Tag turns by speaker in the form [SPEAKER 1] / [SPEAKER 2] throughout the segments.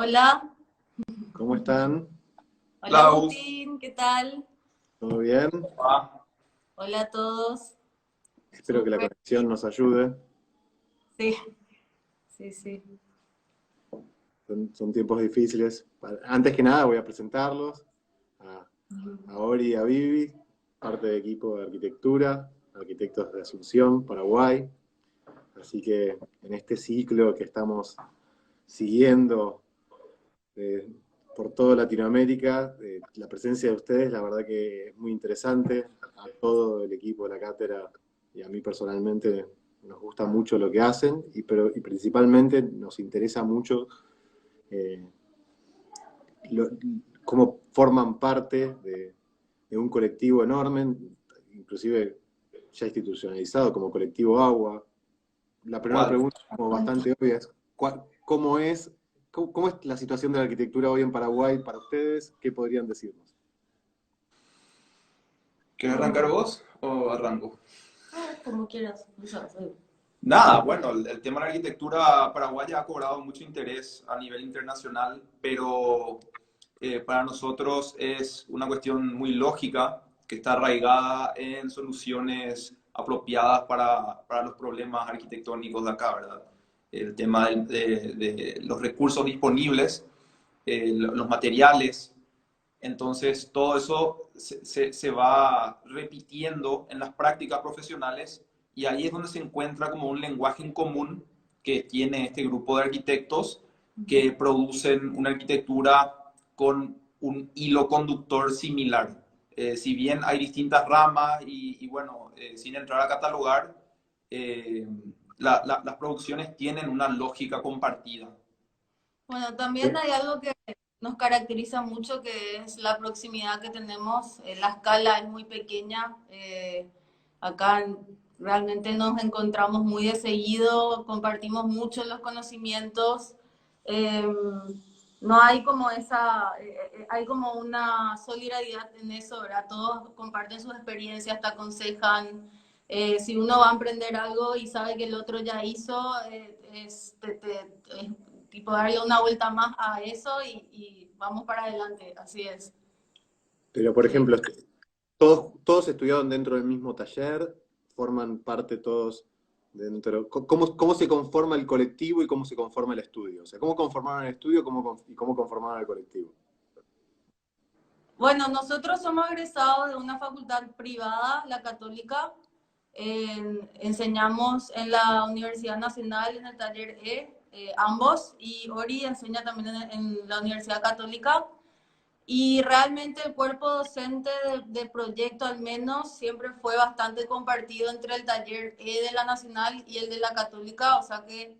[SPEAKER 1] Hola,
[SPEAKER 2] ¿Cómo están?
[SPEAKER 1] hola
[SPEAKER 3] Klaus,
[SPEAKER 1] Agustín, ¿qué tal?
[SPEAKER 2] ¿Todo bien?
[SPEAKER 3] ah,
[SPEAKER 1] Hola a todos.
[SPEAKER 2] Espero que la
[SPEAKER 1] Súper,
[SPEAKER 2] conexión nos ayude.
[SPEAKER 1] sí, sí, sí.
[SPEAKER 2] Son tiempos difíciles. Antes que nada voy a presentarlos a, a Ori y a Vivi, parte del equipo de arquitectura, arquitectos de Asunción, Paraguay. Así que en este ciclo que estamos siguiendo eh, por toda Latinoamérica, la presencia de ustedes, la verdad que es muy interesante. A todo el equipo de la cátedra y a mí personalmente nos gusta mucho lo que hacen, y principalmente nos interesa mucho eh, lo- cómo forman parte de un colectivo enorme, inclusive ya institucionalizado como colectivo Agua. La primera
[SPEAKER 3] ¿cuál?
[SPEAKER 2] pregunta, como bastante obvia, es ¿cómo es la situación de la arquitectura hoy en Paraguay para ustedes? ¿Qué podrían decirnos?
[SPEAKER 3] ¿Quieres arrancar vos o arranco?
[SPEAKER 1] Como quieras.
[SPEAKER 3] Nada, bueno, el tema de la arquitectura paraguaya ha cobrado mucho interés a nivel internacional, pero para nosotros es una cuestión muy lógica que está arraigada en soluciones apropiadas para los problemas arquitectónicos de acá, ¿verdad? El tema de los recursos disponibles, los materiales. Entonces, todo eso se va repitiendo en las prácticas profesionales y ahí es donde se encuentra como un lenguaje en común que tiene este grupo de arquitectos que producen una arquitectura con un hilo conductor similar. Si bien hay distintas ramas bueno, sin entrar a catalogar, eh, las producciones tienen una lógica compartida.
[SPEAKER 1] Bueno, también hay algo que nos caracteriza mucho, que es la proximidad que tenemos. La escala es muy pequeña. Acá realmente nos encontramos muy de seguido, compartimos mucho los conocimientos. Eh, no hay como hay como una solidaridad en eso, ¿verdad? Todos comparten sus experiencias, te aconsejan. Si uno va a emprender algo y sabe que el otro ya hizo, es tipo darle una vuelta más a eso y vamos para adelante, así es.
[SPEAKER 2] Pero, por
[SPEAKER 1] Sí.
[SPEAKER 2] ejemplo, todos estudiaron dentro del mismo taller, forman parte todos dentro. ¿Cómo se conforma el colectivo y cómo se conforma el estudio? O sea, ¿cómo conformaron el estudio y cómo conformaron el colectivo?
[SPEAKER 1] Bueno, nosotros somos egresados de una facultad privada, la Católica. Enseñamos en la Universidad Nacional, en el taller ambos, y Ori enseña también en la Universidad Católica. Y realmente el cuerpo docente de proyecto al menos siempre fue bastante compartido entre el taller E de la Nacional y el de la Católica, o sea que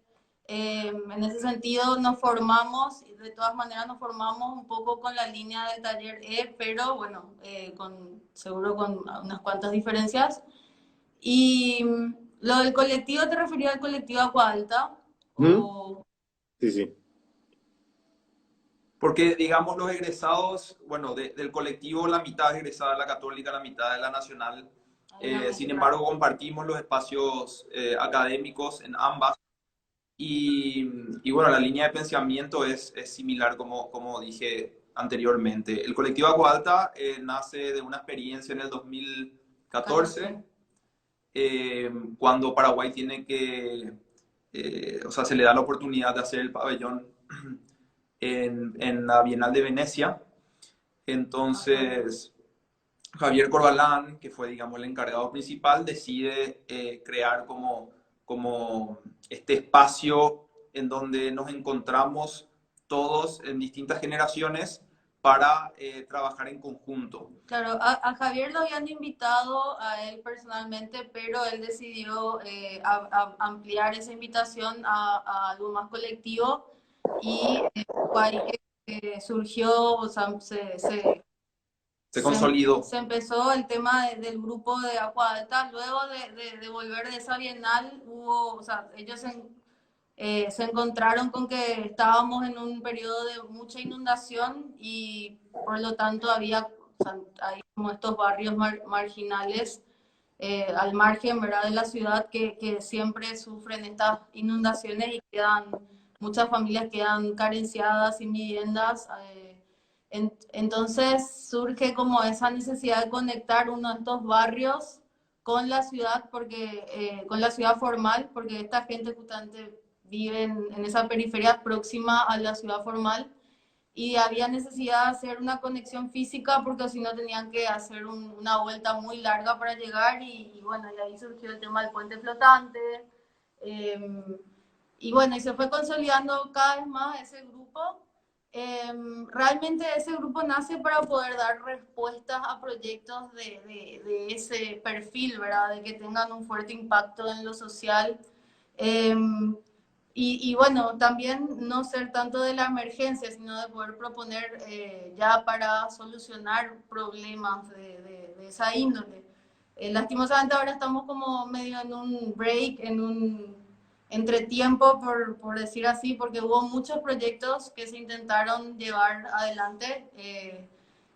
[SPEAKER 1] en ese sentido nos formamos, y de todas maneras nos formamos un poco con la línea del taller E, pero bueno, seguro con unas cuantas diferencias. Y lo del colectivo, ¿te refería al colectivo Agua Alta?
[SPEAKER 2] ¿Mm?
[SPEAKER 1] O...
[SPEAKER 2] Sí, sí.
[SPEAKER 3] Porque, digamos, los egresados, bueno, del colectivo, la mitad es egresada de la Católica, la mitad de la Nacional.
[SPEAKER 1] Hay una
[SPEAKER 3] Sin
[SPEAKER 1] mezcla.
[SPEAKER 3] embargo, compartimos los espacios académicos en ambas. Y bueno, la línea de pensamiento es similar, como dije anteriormente. El colectivo Agua Alta nace de una experiencia en el 2014,
[SPEAKER 1] 14.
[SPEAKER 3] cuando Paraguay tiene o sea, se le da la oportunidad de hacer el pabellón en la Bienal de Venecia.
[SPEAKER 1] Ajá.
[SPEAKER 3] Entonces, Javier Corbalán, que fue, digamos, el encargado principal, decide crear como este espacio en donde nos encontramos todos en distintas generaciones para trabajar en conjunto.
[SPEAKER 1] Claro, a Javier lo habían invitado a él personalmente, pero él decidió ampliar esa invitación a algo más colectivo y fue ahí que surgió, o sea,
[SPEAKER 3] Se consolidó.
[SPEAKER 1] se empezó el tema del grupo de Agua Alta. Luego de volver de esa bienal, hubo, o sea, ellos se encontraron con que estábamos en un periodo de mucha inundación y por lo tanto había, o sea, hay como estos barrios marginales al margen, ¿verdad?, de la ciudad que siempre sufren estas inundaciones y quedan muchas familias quedan carenciadas, sin viviendas. Entonces surge como esa necesidad de conectar uno de estos barrios con la ciudad, con la ciudad formal, porque esta gente justamente vive en esa periferia próxima a la ciudad formal y había necesidad de hacer una conexión física porque si no tenían que hacer una vuelta muy larga para llegar y bueno, y ahí surgió el tema del puente flotante. Eh, y bueno, y se fue consolidando cada vez más ese grupo. Realmente ese grupo nace para poder dar respuestas a proyectos de ese perfil, ¿verdad? De que tengan un fuerte impacto en lo social. Eh, y bueno, también no ser tanto de la emergencia, sino de poder proponer ya para solucionar problemas de esa índole. Lastimosamente ahora estamos como medio en un break, en un entretiempo, por decir así, porque hubo muchos proyectos que se intentaron llevar adelante.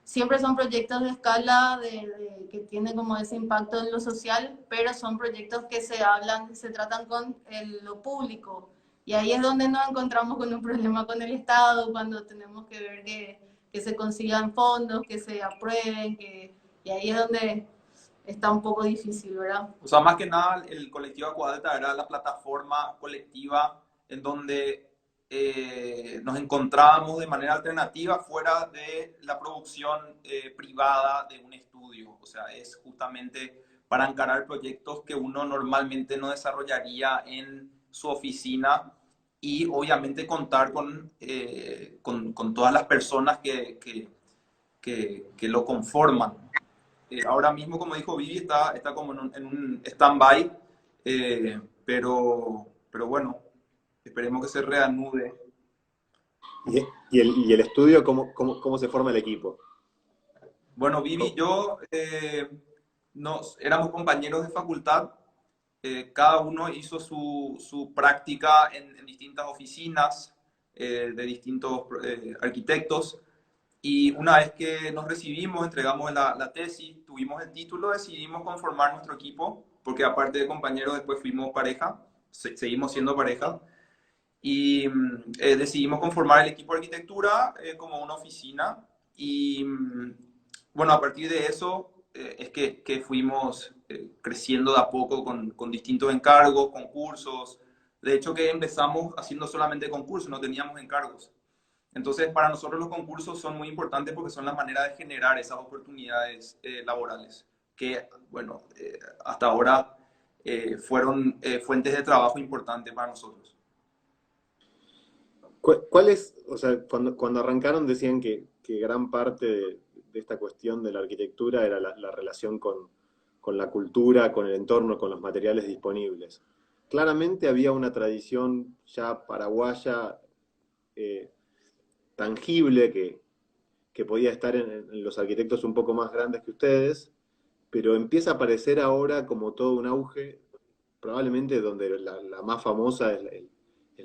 [SPEAKER 1] Siempre son proyectos de escala que tienen como ese impacto en lo social, pero son proyectos que se tratan con lo público. Y ahí es donde nos encontramos con un problema con el Estado, cuando tenemos que ver que se consigan fondos, que se aprueben, y ahí es donde está un poco difícil, ¿verdad?
[SPEAKER 3] O sea, más que nada, el colectivo Acuadalta era la plataforma colectiva en donde nos encontrábamos de manera alternativa fuera de la producción privada de un estudio. O sea, es justamente para encarar proyectos que uno normalmente no desarrollaría en su oficina y obviamente contar con todas las personas que lo conforman. Ahora mismo, como dijo Vivi, está como en un stand-by, pero bueno, esperemos que se reanude.
[SPEAKER 2] Y el estudio, ¿cómo se forma el equipo?
[SPEAKER 3] Bueno, Vivi y yo éramos compañeros de facultad, cada uno hizo su práctica en distintas oficinas de distintos arquitectos. Y una vez que nos recibimos, entregamos la tesis, tuvimos el título, decidimos conformar nuestro equipo, porque aparte de compañeros después fuimos pareja, seguimos siendo pareja, y decidimos conformar el equipo de arquitectura como una oficina. Y bueno, a partir de eso es que fuimos creciendo de a poco con distintos encargos, concursos. De hecho, que empezamos haciendo solamente concursos, no teníamos encargos. Entonces, para nosotros los concursos son muy importantes porque son la manera de generar esas oportunidades laborales, que, bueno, hasta ahora fueron fuentes de trabajo importantes para nosotros.
[SPEAKER 2] ¿Cuál es, o sea, cuando arrancaron decían que gran parte de esta cuestión de la arquitectura era la relación con la cultura, con el entorno, con los materiales disponibles? Claramente había una tradición ya paraguaya tangible que podía estar en los arquitectos un poco más grandes que ustedes, pero empieza a aparecer ahora como todo un auge, probablemente donde la más famosa es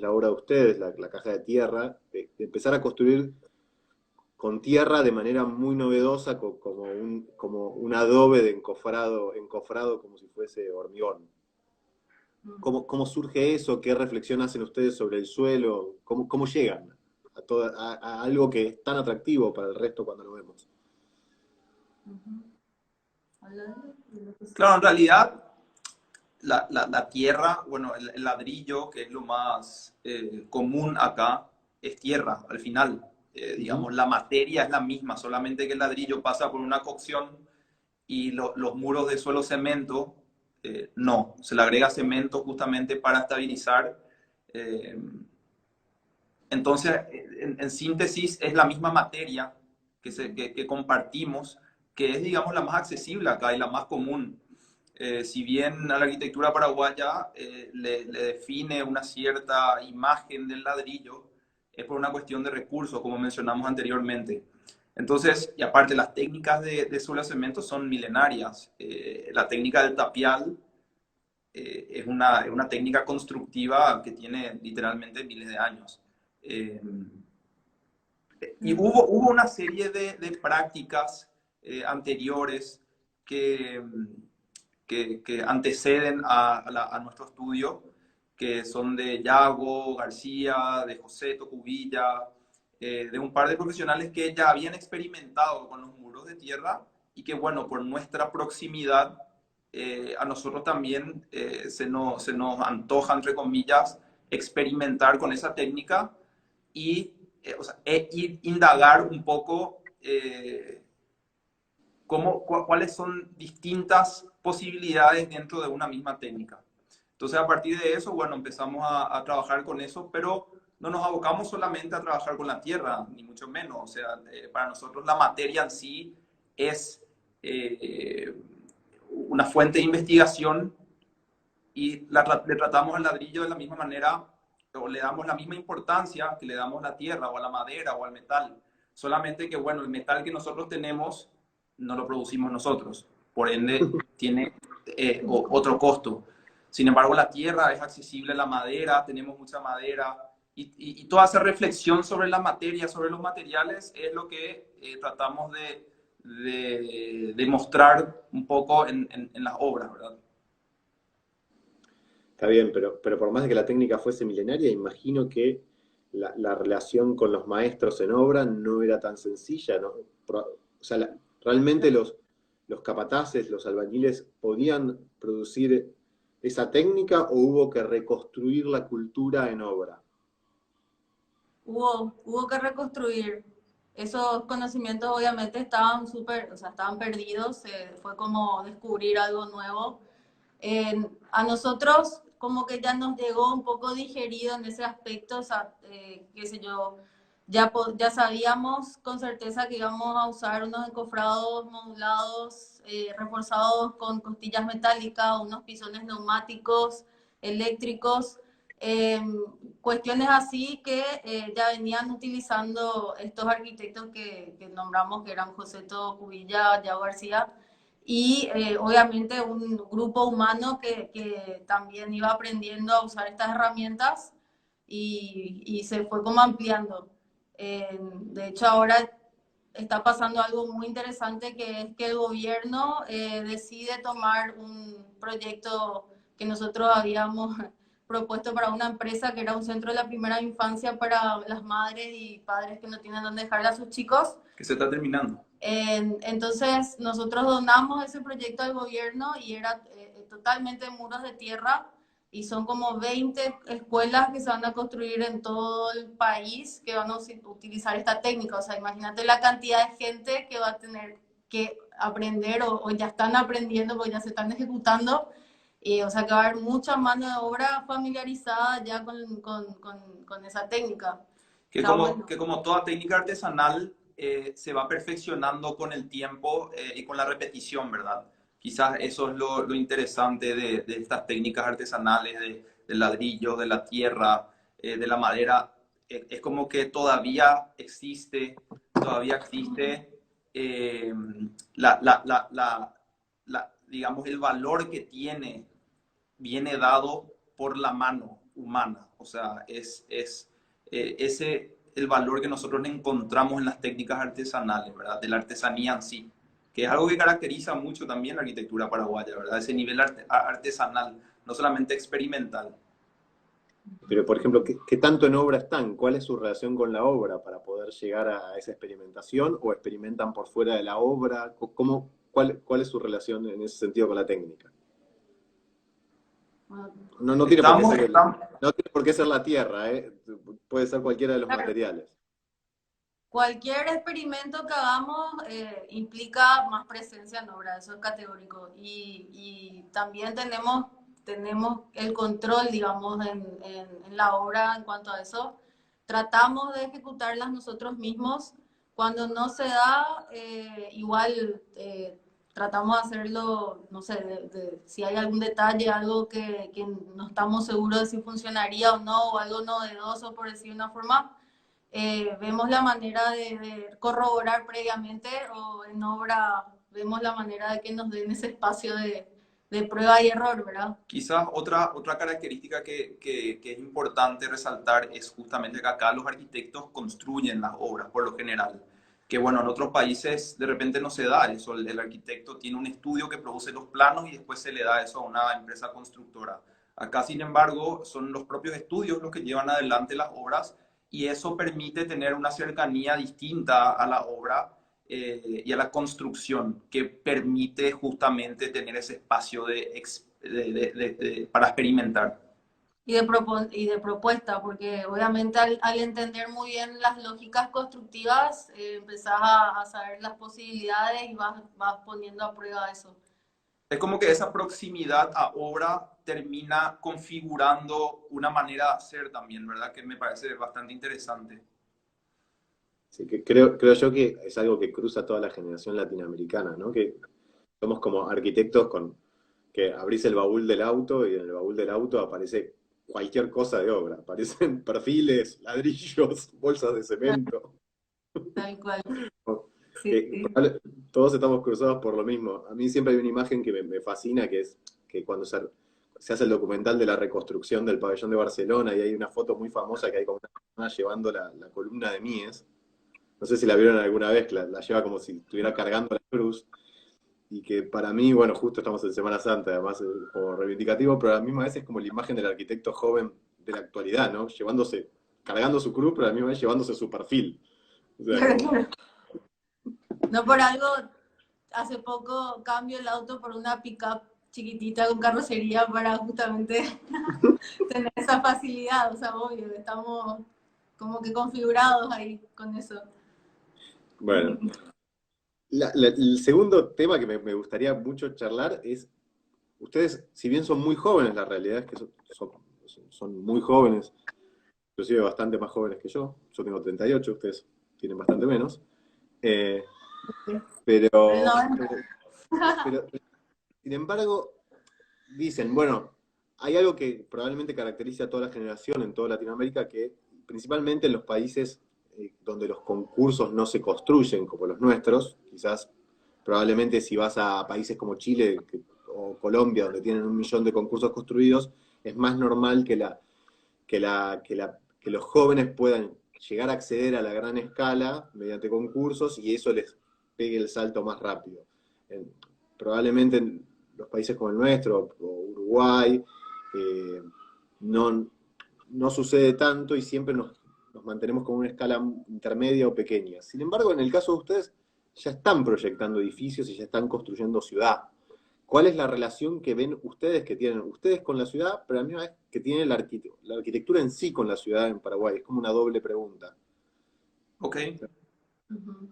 [SPEAKER 2] la obra de ustedes, la caja de tierra, de empezar a construir con tierra de manera muy novedosa, como un adobe de encofrado como si fuese hormigón. ¿Cómo surge eso? ¿Qué reflexión hacen ustedes sobre el suelo? ¿Cómo llegan a algo que es tan atractivo para el resto cuando lo vemos?
[SPEAKER 3] Claro, en realidad la tierra, bueno, el ladrillo, que es lo más común acá, es tierra al final. Digamos, la materia es la misma, solamente que el ladrillo pasa por una cocción y los muros de suelo cemento, no, se le agrega cemento justamente para estabilizar. eh, entonces, en síntesis, es la misma materia que compartimos, que es, digamos, la más accesible acá y la más común. Si bien a la arquitectura paraguaya le define una cierta imagen del ladrillo, es por una cuestión de recursos, como mencionamos anteriormente. Entonces, y aparte, las técnicas de suelo cemento son milenarias. La técnica del tapial es una técnica constructiva que tiene literalmente miles de años. Eh, y hubo una serie de prácticas anteriores que anteceden a nuestro estudio, que son de Yago García, de José Tocubilla, de un par de profesionales que ya habían experimentado con los muros de tierra y que, bueno, por nuestra proximidad, a nosotros también se nos antoja, entre comillas, experimentar con esa técnica y o sea, indagar un poco cuáles son distintas posibilidades dentro de una misma técnica. Entonces, a partir de eso, bueno, empezamos a trabajar con eso, pero no nos abocamos solamente a trabajar con la tierra, ni mucho menos. O sea, para nosotros la materia en sí es una fuente de investigación y le tratamos al ladrillo de la misma manera o le damos la misma importancia que le damos a la tierra o a la madera o al metal. Solamente que, bueno, el metal que nosotros tenemos no lo producimos nosotros. Por ende, tiene otro costo. Sin embargo, la tierra es accesible, la madera, tenemos mucha madera. Y toda esa reflexión sobre la materia, sobre los materiales, es lo que tratamos de mostrar un poco en las obras, ¿verdad?
[SPEAKER 2] Está bien, pero por más de que la técnica fuese milenaria, imagino que la relación con los maestros en obra no era tan sencilla, ¿no? O sea, realmente los capataces, los albañiles, ¿podían producir esa técnica o hubo que reconstruir la cultura en obra?
[SPEAKER 1] Hubo que reconstruir. Esos conocimientos obviamente estaban súper, o sea, estaban perdidos, fue como descubrir algo nuevo. A nosotros como que ya nos llegó un poco digerido en ese aspecto, o sea, qué sé yo, ya sabíamos con certeza que íbamos a usar unos encofrados modulados, reforzados con costillas metálicas, unos pisones neumáticos, eléctricos, eh, cuestiones así que ya venían utilizando estos arquitectos que nombramos, que eran José Cubilla, Yago García, y obviamente un grupo humano que también iba aprendiendo a usar estas herramientas y se fue como ampliando. De hecho, ahora está pasando algo muy interesante, que es que el gobierno decide tomar un proyecto que nosotros habíamos propuesto para una empresa, que era un centro de la primera infancia para las madres y padres que no tienen dónde dejar a sus chicos.
[SPEAKER 3] Que se está terminando.
[SPEAKER 1] Entonces, nosotros donamos ese proyecto al gobierno y era totalmente muros de tierra, y son como 20 escuelas que se van a construir en todo el país que van a utilizar esta técnica. O sea, imagínate la cantidad de gente que va a tener que aprender o ya están aprendiendo porque ya se están ejecutando. O sea, que va a haber mucha mano de obra familiarizada ya con esa técnica.
[SPEAKER 3] Que como toda técnica artesanal se va perfeccionando con el tiempo y con la repetición, ¿verdad? Quizás eso es lo interesante de estas técnicas artesanales, del ladrillo, de la tierra, de la madera. Es como que todavía existe digamos, el valor que viene dado por la mano humana. O sea, ese el valor que nosotros encontramos en las técnicas artesanales, ¿verdad? De la artesanía en sí, que es algo que caracteriza mucho también la arquitectura paraguaya, ¿verdad? Ese nivel artesanal, no solamente experimental.
[SPEAKER 2] Pero, por ejemplo, ¿qué tanto en obra están? ¿Cuál es su relación con la obra para poder llegar a esa experimentación? ¿O experimentan por fuera de la obra? ¿Cuál es su relación en ese sentido con la técnica? No tiene por qué ser la tierra, ¿eh? Puede ser cualquiera de los materiales.
[SPEAKER 1] Cualquier experimento que hagamos implica más presencia en obra, eso es categórico. Y también tenemos el control, digamos, en la obra en cuanto a eso. Tratamos de ejecutarlas nosotros mismos. Cuando no se da, igual tratamos de hacerlo, no sé, si hay algún detalle, algo que no estamos seguros de si funcionaría o no, o algo novedoso, por decir una forma. Vemos la manera de corroborar previamente, o en obra vemos la manera de que nos den ese espacio de prueba y error, ¿verdad?
[SPEAKER 3] Quizás otra característica que es importante resaltar es justamente que acá los arquitectos construyen las obras por lo general. Que bueno, en otros países de repente no se da eso. El arquitecto tiene un estudio que produce los planos y después se le da eso a una empresa constructora. Acá, sin embargo, son los propios estudios los que llevan adelante las obras y eso permite tener una cercanía distinta a la obra y a la construcción que permite justamente tener ese espacio para experimentar.
[SPEAKER 1] Y de propuesta, porque obviamente al entender muy bien las lógicas constructivas, empezás a saber las posibilidades y vas poniendo a prueba eso.
[SPEAKER 3] Es como que esa proximidad a obra termina configurando una manera de hacer también, ¿verdad? Que me parece bastante interesante.
[SPEAKER 2] Sí, que creo yo que es algo que cruza toda la generación latinoamericana, ¿no? Que somos como arquitectos que abrís el baúl del auto y en el baúl del auto aparece cualquier cosa de obra. Aparecen perfiles, ladrillos, bolsas de cemento.
[SPEAKER 1] Tal cual. Sí,
[SPEAKER 2] Que
[SPEAKER 1] sí.
[SPEAKER 2] todos estamos cruzados por lo mismo. A mí siempre hay una imagen que me fascina, que es que cuando se hace el documental de la reconstrucción del pabellón de Barcelona y hay una foto muy famosa que hay como una persona llevando la columna de Mies. No sé si la vieron alguna vez, que la lleva como si estuviera cargando la cruz. Y que para mí, bueno, justo estamos en Semana Santa, además es como reivindicativo, pero a la misma vez es como la imagen del arquitecto joven de la actualidad, ¿no? Cargando su cruz, pero a la misma vez llevándose su perfil. O sea,
[SPEAKER 1] Claro,
[SPEAKER 2] como,
[SPEAKER 1] claro. No por algo, hace poco cambio el auto por una pickup chiquitita con carrocería para justamente tener esa facilidad. O sea, obvio, estamos como que configurados ahí con eso.
[SPEAKER 2] bueno. El segundo tema que me gustaría mucho charlar es, ustedes, si bien son muy jóvenes, la realidad es que son muy jóvenes, inclusive bastante más jóvenes que yo tengo 38, ustedes tienen bastante menos, eh,
[SPEAKER 1] El
[SPEAKER 2] pero,
[SPEAKER 1] 90.
[SPEAKER 2] pero, sin embargo, dicen, bueno, hay algo que probablemente caracteriza a toda la generación en toda Latinoamérica, que principalmente en los países donde los concursos no se construyen como los nuestros, quizás probablemente si vas a países como Chile o Colombia, donde tienen 1 millón de concursos construidos, es más normal que los jóvenes puedan llegar a acceder a la gran escala mediante concursos y eso les pegue el salto más rápido. Probablemente en los países como el nuestro, o Uruguay, eh, no, no sucede tanto y siempre nos mantenemos con una escala intermedia o pequeña. Sin embargo, en el caso de ustedes, ya están proyectando edificios y ya están construyendo ciudad. ¿Cuál es la relación que ven ustedes que tienen ustedes con la ciudad, pero a la misma vez que tiene la arquitectura en sí con la ciudad en Paraguay? Es como una doble pregunta.
[SPEAKER 3] Ok.
[SPEAKER 1] Ujú.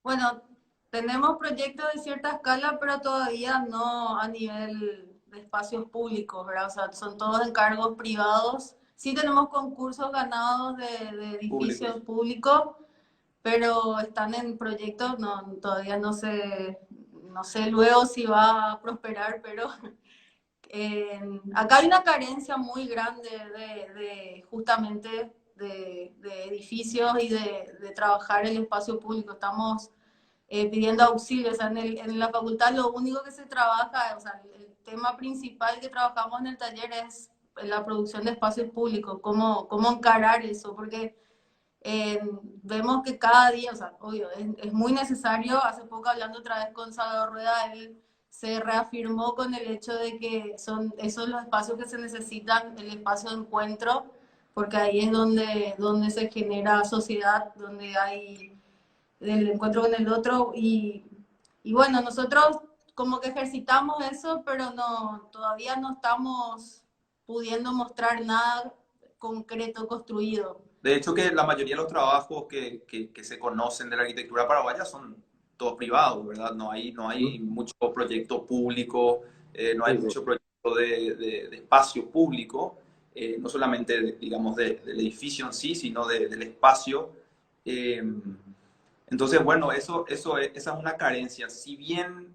[SPEAKER 1] Bueno, tenemos proyectos de cierta escala, pero todavía no a nivel de espacios públicos, ¿verdad? O sea, son todos encargos privados. Sí tenemos concursos ganados de edificios
[SPEAKER 3] Públicos.
[SPEAKER 1] públicos, pero están en proyectos, todavía no sé luego si va a prosperar, pero acá hay una carencia muy grande justamente de edificios y de trabajar el espacio público. Estamos pidiendo auxilio. O sea, en la facultad lo único que se trabaja, o sea, el tema principal que trabajamos en el taller es la producción de espacios públicos, cómo encarar eso, porque vemos que cada día, o sea, obvio, es muy necesario. Hace poco hablando otra vez con Salvador Rueda, él se reafirmó con el hecho de que son esos los espacios que se necesitan, el espacio de encuentro, porque ahí es donde se genera sociedad, donde hay el encuentro con el otro y bueno, nosotros como que ejercitamos eso, pero todavía no estamos pudiendo mostrar nada concreto construido.
[SPEAKER 3] De hecho, que la mayoría de los trabajos que se conocen de la arquitectura paraguaya son todos privados, ¿verdad? No hay
[SPEAKER 2] ¿Mm?
[SPEAKER 3] mucho proyecto público, no hay
[SPEAKER 2] Sí, sí.
[SPEAKER 3] mucho proyecto de espacio público, no solamente, digamos, del edificio en sí, sino del espacio. Eh, entonces, bueno, esa es una carencia. Si bien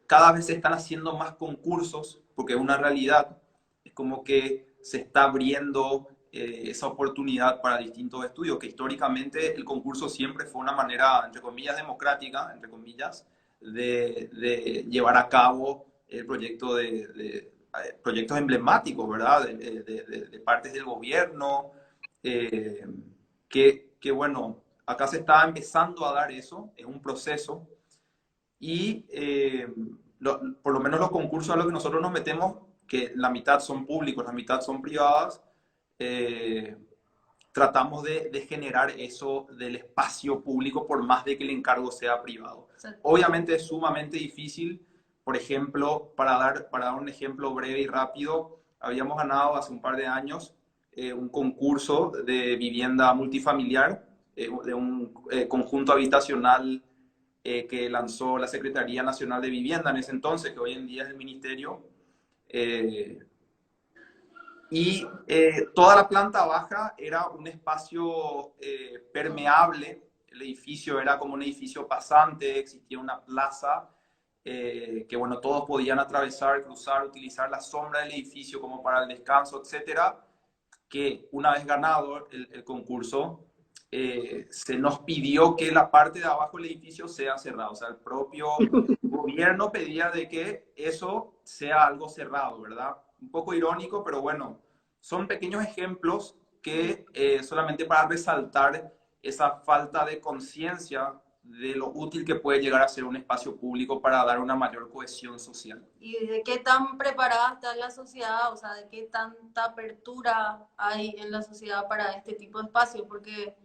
[SPEAKER 3] cada vez se están haciendo más concursos, porque es una realidad, es como que se está abriendo esa oportunidad para distintos estudios, que históricamente el concurso siempre fue una manera, entre comillas, democrática, entre comillas, de llevar a cabo el proyecto proyectos emblemáticos, ¿verdad? De partes del gobierno, eh, bueno, acá se está empezando a dar eso, es un proceso, y por lo menos los concursos a los que nosotros nos metemos, que la mitad son públicos, la mitad son privadas, tratamos de generar eso del espacio público por más de que el encargo sea privado. Obviamente es sumamente difícil. Por ejemplo, para dar un ejemplo breve y rápido, habíamos ganado hace un par de años un concurso de vivienda multifamiliar, de un conjunto habitacional que lanzó la Secretaría Nacional de Vivienda en ese entonces, que hoy en día es el Ministerio. Toda la planta baja era un espacio permeable. El edificio era como un edificio pasante, existía una plaza que, bueno, todos podían atravesar, cruzar, utilizar la sombra del edificio como para el descanso, etcétera. Que una vez ganado el concurso, se nos pidió que la parte de abajo del edificio sea cerrada. O sea, el propio gobierno pedía de que eso sea algo cerrado, ¿verdad? Un poco irónico, pero bueno, son pequeños ejemplos que solamente para resaltar esa falta de conciencia de lo útil que puede llegar a ser un espacio público para dar una mayor cohesión social.
[SPEAKER 1] ¿Y de qué tan preparada está la sociedad? O sea, ¿de qué tanta apertura hay en la sociedad para este tipo de espacios? Porque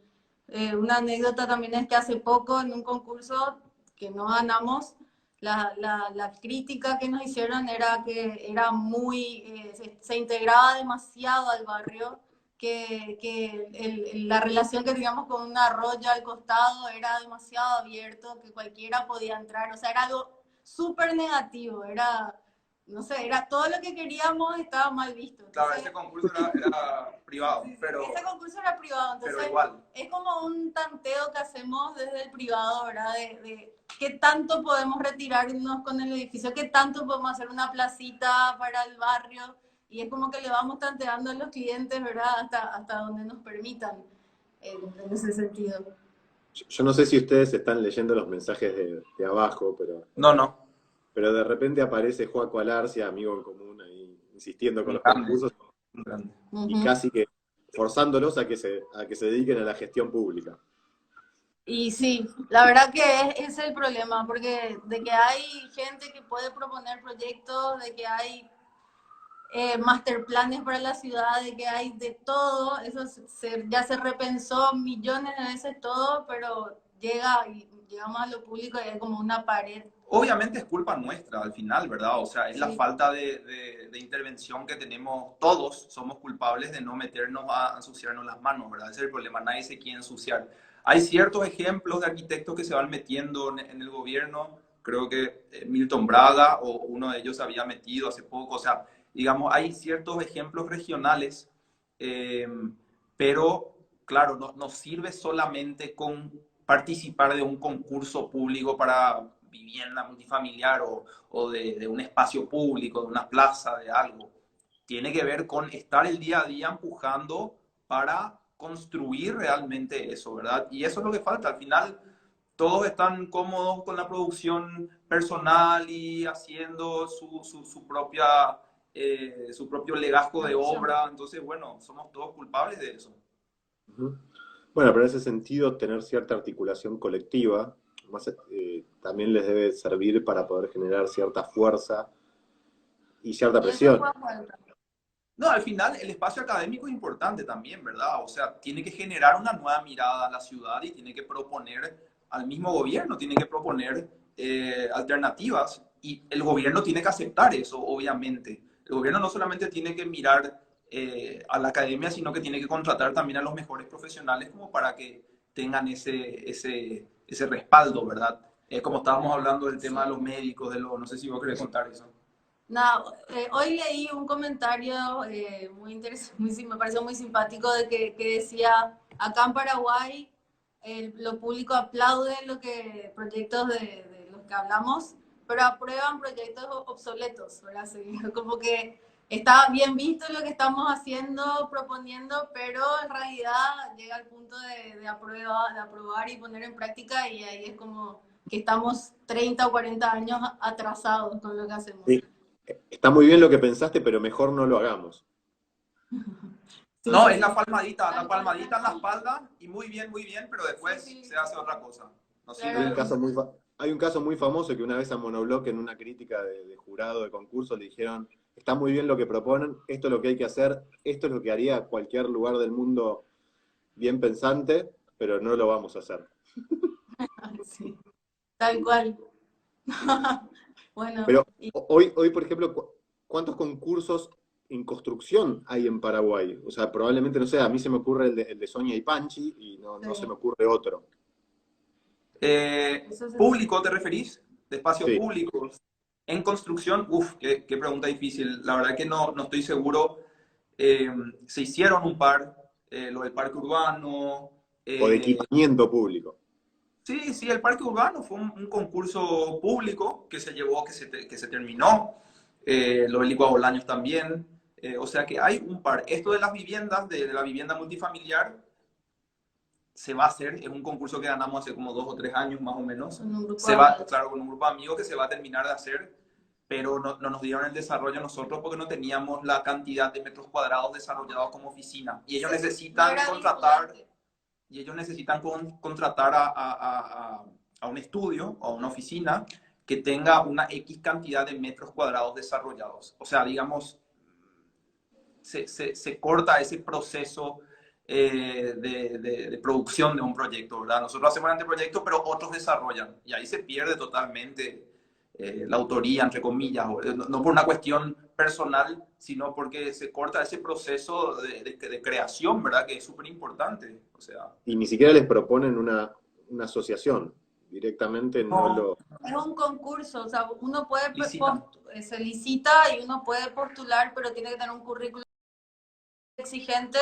[SPEAKER 1] una anécdota también es que hace poco en un concurso que no ganamos, la crítica que nos hicieron era que era muy, se integraba demasiado al barrio, que la relación que teníamos con un arroyo al costado era demasiado abierto, que cualquiera podía entrar, o sea, era algo súper negativo, era, no sé, era todo lo que queríamos estaba mal visto. Entonces,
[SPEAKER 3] claro, ese concurso era privado,
[SPEAKER 1] sí,
[SPEAKER 3] pero...
[SPEAKER 1] Ese concurso era privado, entonces
[SPEAKER 3] pero igual.
[SPEAKER 1] es como un tanteo que hacemos desde el privado, ¿verdad? De qué tanto podemos retirarnos con el edificio, qué tanto podemos hacer una placita para el barrio, y es como que le vamos tanteando a los clientes, ¿verdad? Hasta donde nos permitan, en ese sentido.
[SPEAKER 2] Yo no sé si ustedes están leyendo los mensajes de abajo,
[SPEAKER 3] No.
[SPEAKER 2] pero de repente aparece Joaco Alarcia, amigo en común, ahí insistiendo con los
[SPEAKER 3] Grande.
[SPEAKER 2] concursos
[SPEAKER 3] Grande.
[SPEAKER 2] y casi que forzándolos a que se dediquen a la gestión pública.
[SPEAKER 1] Y sí, la verdad que es el problema, porque de que hay gente que puede proponer proyectos, de que hay masterplanes para la ciudad, de que hay de todo, eso ya se repensó millones de veces todo, pero llegamos a lo público y es como una pared.
[SPEAKER 3] Obviamente es culpa nuestra al final, ¿verdad? O sea, es la falta de intervención que tenemos todos, somos culpables de no meternos a ensuciarnos las manos, ¿verdad? Ese es el problema, nadie se quiere ensuciar. Hay ciertos ejemplos de arquitectos que se van metiendo en el gobierno, creo que Milton Braga o uno de ellos se había metido hace poco, o sea, digamos, hay ciertos ejemplos regionales, pero claro, no sirve solamente con participar de un concurso público para vivienda multifamiliar o de un espacio público, de una plaza, de algo. Tiene que ver con estar el día a día empujando para construir realmente eso, ¿verdad? Y eso es lo que falta. Al final, todos están cómodos con la producción personal y haciendo su propio legajo de obra. Entonces, bueno, somos todos culpables de eso.
[SPEAKER 2] Bueno, pero en ese sentido, tener cierta articulación colectiva también les debe servir para poder generar cierta fuerza y cierta presión.
[SPEAKER 3] No, al final el espacio académico es importante también, ¿verdad? O sea, tiene que generar una nueva mirada a la ciudad y tiene que proponer al mismo gobierno, tiene que proponer alternativas y el gobierno tiene que aceptar eso, obviamente. El gobierno no solamente tiene que mirar a la academia, sino que tiene que contratar también a los mejores profesionales como para que tengan ese respaldo, ¿verdad? Como estábamos hablando del tema de los médicos, no sé si vos querés contar eso.
[SPEAKER 1] No, hoy leí un comentario muy interesante, me pareció muy simpático, que decía, acá en Paraguay lo público aplaude proyectos de los que hablamos, pero aprueban proyectos obsoletos, ¿verdad? Sí, como que está bien visto lo que estamos haciendo, proponiendo, pero en realidad llega al punto de aprobar y poner en práctica, y ahí es como que estamos 30 o 40 años atrasados con lo que hacemos.
[SPEAKER 2] Sí. Está muy bien lo que pensaste, pero mejor no lo hagamos.
[SPEAKER 3] No, es la palmadita en la espalda y muy bien, pero después se hace otra cosa. No sirve.
[SPEAKER 2] Hay un caso muy famoso que una vez a Monobloc en una crítica de jurado de concurso le dijeron está muy bien lo que proponen, esto es lo que hay que hacer, esto es lo que haría cualquier lugar del mundo bien pensante, pero no lo vamos a hacer.
[SPEAKER 1] Sí, tal cual. Bueno,
[SPEAKER 2] Pero
[SPEAKER 1] y
[SPEAKER 2] hoy, por ejemplo, ¿cuántos concursos en construcción hay en Paraguay? O sea, probablemente, no sé, a mí se me ocurre el de Sonia y Panchi y no se
[SPEAKER 1] sí,
[SPEAKER 2] me ocurre otro.
[SPEAKER 1] eso se sabe.
[SPEAKER 3] ¿Público te referís? ¿De espacios
[SPEAKER 2] Sí,
[SPEAKER 3] públicos? En construcción, qué pregunta difícil. La verdad que no estoy seguro. Eh, Se hicieron un par, lo del parque urbano.
[SPEAKER 2] o de
[SPEAKER 3] eh,
[SPEAKER 2] equipamiento público.
[SPEAKER 3] sí, sí, el parque urbano fue un concurso público que se llevó, que se terminó. Lo del Licua Bolaños también. O sea que hay un par. Esto de las viviendas, de la vivienda multifamiliar, se va a hacer, es un concurso que ganamos hace como 2 o 3 años más o menos.
[SPEAKER 1] Con un grupo
[SPEAKER 3] Se
[SPEAKER 1] de
[SPEAKER 3] va,
[SPEAKER 1] amigos.
[SPEAKER 3] claro, con un grupo de amigos que se va a terminar de hacer, pero no nos dieron el desarrollo nosotros porque no teníamos la cantidad de metros cuadrados desarrollados como oficina. Y ellos
[SPEAKER 1] Sí, no
[SPEAKER 3] necesitan
[SPEAKER 1] era
[SPEAKER 3] contratar,
[SPEAKER 1] vinculante.
[SPEAKER 3] y ellos necesitan contratar a un estudio o a una oficina que tenga una X cantidad de metros cuadrados desarrollados. O sea, digamos, se corta ese proceso de producción de un proyecto, ¿verdad? Nosotros hacemos el anteproyecto, pero otros desarrollan, y ahí se pierde totalmente la autoría, entre comillas, no por una cuestión personal, sino porque se corta ese proceso de creación, ¿verdad? Que es súper importante, o sea...
[SPEAKER 2] Y ni siquiera les proponen una asociación. Directamente no
[SPEAKER 3] No,
[SPEAKER 2] lo...
[SPEAKER 1] Es un concurso, o sea, uno puede,
[SPEAKER 3] licitan.
[SPEAKER 1] se licita y uno puede postular, pero tiene que tener un currículum exigente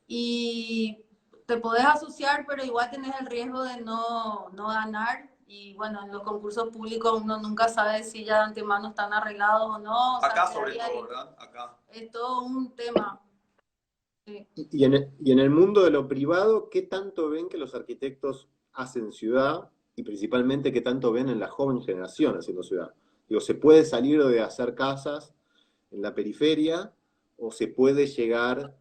[SPEAKER 1] y te podés asociar, pero igual tenés el riesgo de no ganar. Y bueno, en los concursos públicos uno nunca sabe si ya de antemano están arreglados o no, o sea,
[SPEAKER 3] Acá
[SPEAKER 1] que
[SPEAKER 3] sobre
[SPEAKER 1] ahí
[SPEAKER 3] todo, ¿verdad? Acá.
[SPEAKER 1] es todo un tema. Sí.
[SPEAKER 2] Y en el mundo de lo privado, ¿qué tanto ven que los arquitectos hacen ciudad? Y principalmente, ¿qué tanto ven en la joven generación haciendo ciudad? Digo, ¿se puede salir de hacer casas en la periferia o se puede llegar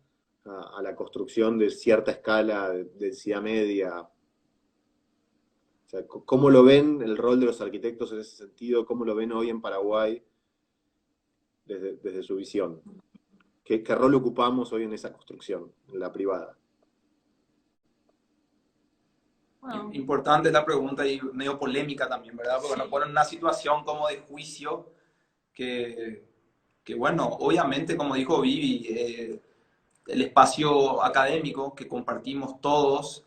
[SPEAKER 2] a la construcción de cierta escala de densidad media? O sea, ¿cómo lo ven el rol de los arquitectos en ese sentido? ¿Cómo lo ven hoy en Paraguay desde su visión? ¿Qué rol ocupamos hoy en esa construcción, en la privada?
[SPEAKER 1] Bueno,
[SPEAKER 3] Importante la pregunta y medio polémica también, ¿verdad? Porque nos
[SPEAKER 1] sí.
[SPEAKER 3] pone en una situación como de juicio que, que bueno, obviamente, como dijo Vivi, el espacio académico que compartimos todos,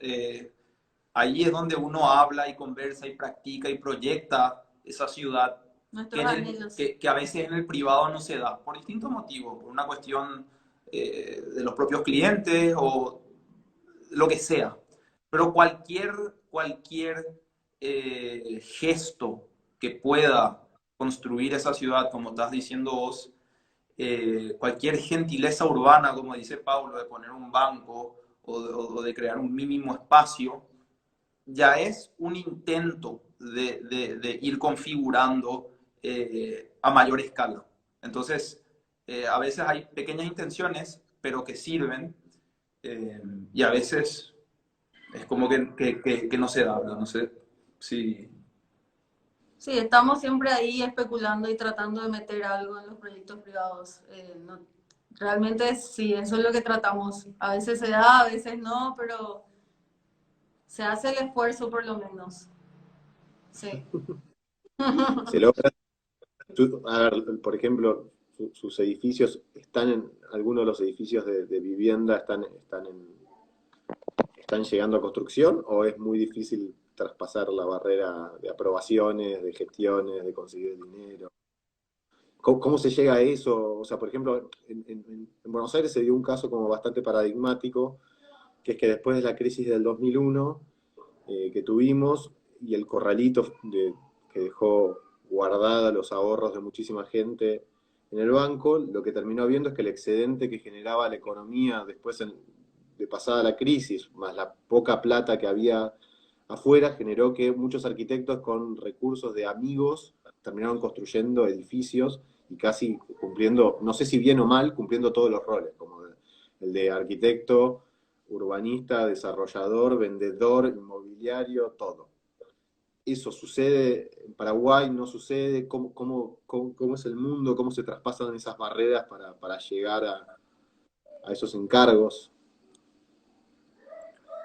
[SPEAKER 3] ahí es donde uno habla y conversa y practica y proyecta esa ciudad
[SPEAKER 1] Nuestros anhelos.
[SPEAKER 3] que a veces en el privado no se da, por distintos motivos, por una cuestión de los propios clientes o lo que sea. Pero cualquier gesto que pueda construir esa ciudad, como estás diciendo vos, cualquier gentileza urbana, como dice Pablo, de poner un banco o de crear un mínimo espacio, ya es un intento de ir configurando a mayor escala. Entonces, a veces hay pequeñas intenciones, pero que sirven, y a veces es como que no se da, ¿verdad? No sé si...
[SPEAKER 1] Sí, estamos siempre ahí especulando y tratando de meter algo en los proyectos privados. Realmente sí, eso es lo que tratamos. A veces se da, a veces no, pero se hace el esfuerzo por lo menos. Sí.
[SPEAKER 2] ¿Se logra? A ver, por ejemplo, sus edificios están algunos de los edificios de vivienda están llegando a construcción o es muy difícil traspasar la barrera de aprobaciones, de gestiones, de conseguir dinero? ¿Cómo se llega a eso? O sea, por ejemplo, en Buenos Aires se dio un caso como bastante paradigmático, que es que después de la crisis del 2001 que tuvimos y el corralito que dejó guardada los ahorros de muchísima gente en el banco, lo que terminó viendo es que el excedente que generaba la economía después de pasada la crisis, más la poca plata que había afuera, generó que muchos arquitectos con recursos de amigos terminaron construyendo edificios y casi cumpliendo, no sé si bien o mal, cumpliendo todos los roles, como el de arquitecto, urbanista, desarrollador, vendedor, inmobiliario, todo. ¿eso sucede en Paraguay? ¿No sucede? ¿Cómo es el mundo? ¿Cómo se traspasan esas barreras para llegar a esos encargos?